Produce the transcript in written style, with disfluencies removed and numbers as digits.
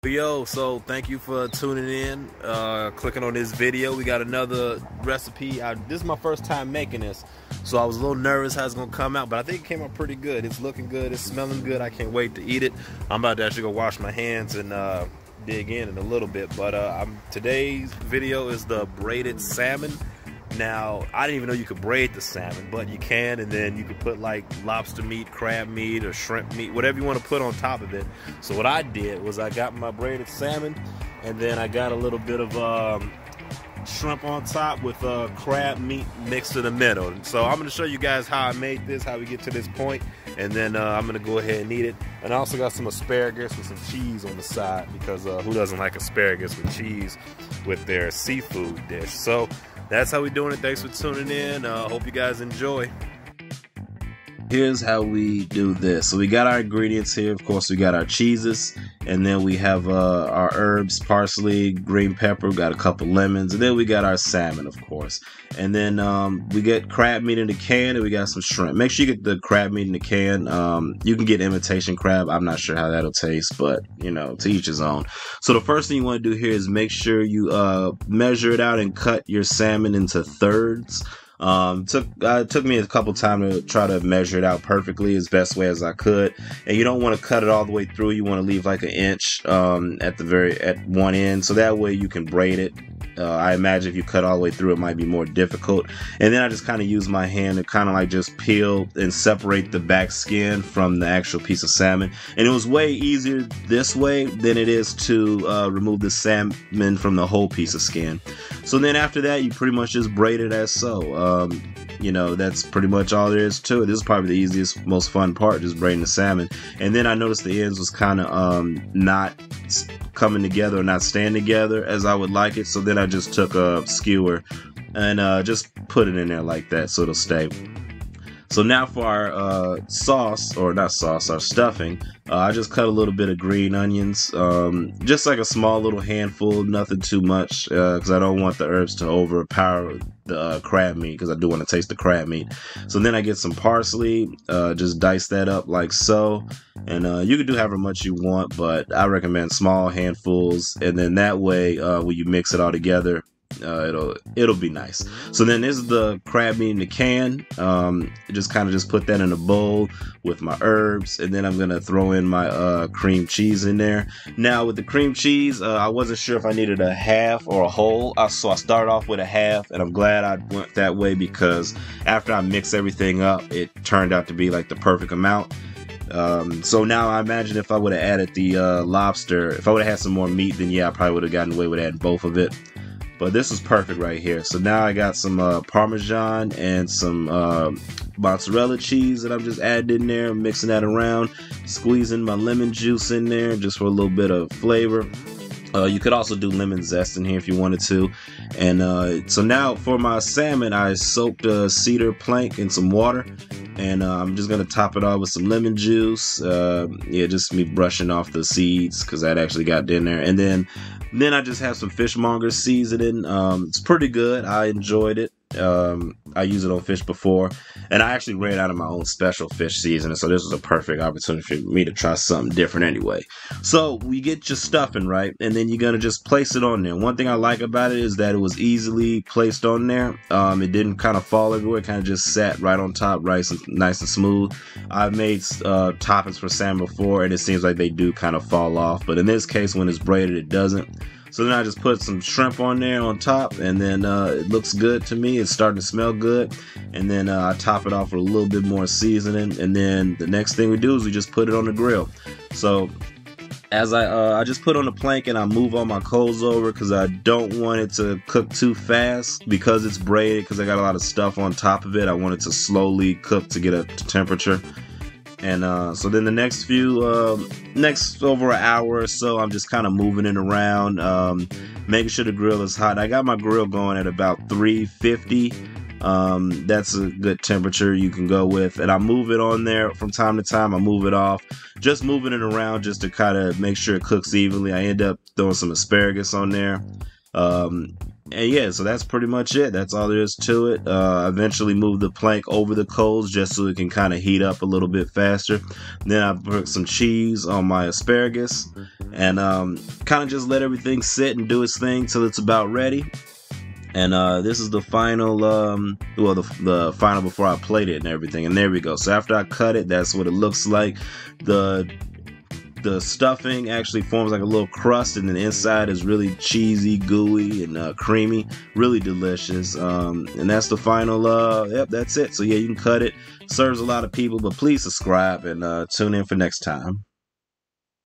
Yo, so thank you for tuning in, clicking on this video. We got another recipe. This is my first time making this, so I was a little nervous how it's gonna come out, but I think it came out pretty good. It's looking good, it's smelling good. I can't wait to eat it. I'm about to actually go wash my hands and dig in a little bit, but today's video is the braided salmon. Now, I didn't even know you could braid the salmon, but you can, and then you could put like lobster meat, crab meat, or shrimp meat, whatever you want to put on top of it. So what I did was I got my braided salmon, and then I got a little bit of shrimp on top with crab meat mixed in the middle. So I'm going to show you guys how I made this, how we get to this point, and then I'm going to go ahead and eat it. And I also got some asparagus with some cheese on the side, because who doesn't like asparagus with cheese with their seafood dish? So that's how we're doing it. Thanks for tuning in. Hope you guys enjoy. Here's how we do this. So we got our ingredients here. Of course, we got our cheeses, and then we have our herbs, parsley, green pepper. We got a couple lemons, and then we got our salmon, of course. And then we get crab meat in the can, and we got some shrimp. Make sure you get the crab meat in the can. You can get imitation crab. I'm not sure how that'll taste, but you know, to each his own. So the first thing you want to do here is make sure you measure it out and cut your salmon into thirds. It took me a couple times to try to measure it out perfectly as best way as I could. And you don't want to cut it all the way through. You want to leave like an inch at one end, so that way you can braid it. I imagine if you cut all the way through, it might be more difficult. And then I just kind of use my hand to kind of like just peel and separate the back skin from the actual piece of salmon. And it was way easier this way than it is to remove the salmon from the whole piece of skin. So then after that, you pretty much just braid it as so. You know, that's pretty much all there is to it. This is probably the easiest, most fun part, just braiding the salmon. And then I noticed the ends was kind of not coming together or not staying together as I would like it. So then I just took a skewer and just put it in there like that so it'll stay. So now for our sauce, or not sauce, our stuffing, I just cut a little bit of green onions, just like a small little handful, nothing too much, because I don't want the herbs to overpower the crab meat, because I do want to taste the crab meat. So then I get some parsley, just dice that up like so, and you can do however much you want, but I recommend small handfuls, and then that way when you mix it all together, it'll be nice. So then this is the crab meat in the can. Just put that in a bowl with my herbs, and then I'm gonna throw in my cream cheese in there. Now with the cream cheese, I wasn't sure if I needed a half or a whole, so I started off with a half, and I'm glad I went that way, because after I mix everything up, it turned out to be like the perfect amount. So now I imagine if I would have added the lobster, if I would have had some more meat, then yeah, I probably would have gotten away with adding both of it. But this is perfect right here. So now I got some Parmesan and some mozzarella cheese that I'm just adding in there, mixing that around, squeezing my lemon juice in there just for a little bit of flavor. You could also do lemon zest in here if you wanted to. And so now for my salmon, I soaked a cedar plank in some water, and I'm just gonna top it off with some lemon juice. Yeah, just me brushing off the seeds, because that actually got in there. And then I just have some Monger seasoning. It's pretty good. I enjoyed it. I used it on fish before, and I actually ran out of my own special fish seasoning, so this was a perfect opportunity for me to try something different anyway. So we get your stuffing, right, and then you're gonna just place it on there. One thing I like about it is that it was easily placed on there. It didn't kind of fall everywhere. It kind of just sat right on top, right, nice and smooth. I've made toppings for salmon before, and it seems like they do kind of fall off, but in this case, when it's braided, it doesn't. So then I just put some shrimp on there on top, and then it looks good to me. It's starting to smell good. And then I top it off with a little bit more seasoning. And then the next thing we do is we just put it on the grill. So as I just put on the plank, and I move all my coals over, because I don't want it to cook too fast, because it's braided, because I got a lot of stuff on top of it. I want it to slowly cook to get a temperature. And so then the next over an hour or so, I'm just kind of moving it around, making sure the grill is hot. I got my grill going at about 350. That's a good temperature you can go with. And I move it on there from time to time. I move it off, just moving it around just to kind of make sure it cooks evenly. I end up throwing some asparagus on there. And yeah, so that's pretty much it. That's all there is to it. Eventually move the plank over the coals just so it can kind of heat up a little bit faster. Then I put some cheese on my asparagus and kind of just let everything sit and do its thing till it's about ready. And this is the final, well, the final before I plate it and everything. And there we go. So after I cut it, that's what it looks like. The stuffing actually forms like a little crust, and then the inside is really cheesy, gooey, and creamy. Really delicious. And that's the final, yep, that's it. So yeah, you can cut it. Serves a lot of people, but please subscribe and tune in for next time.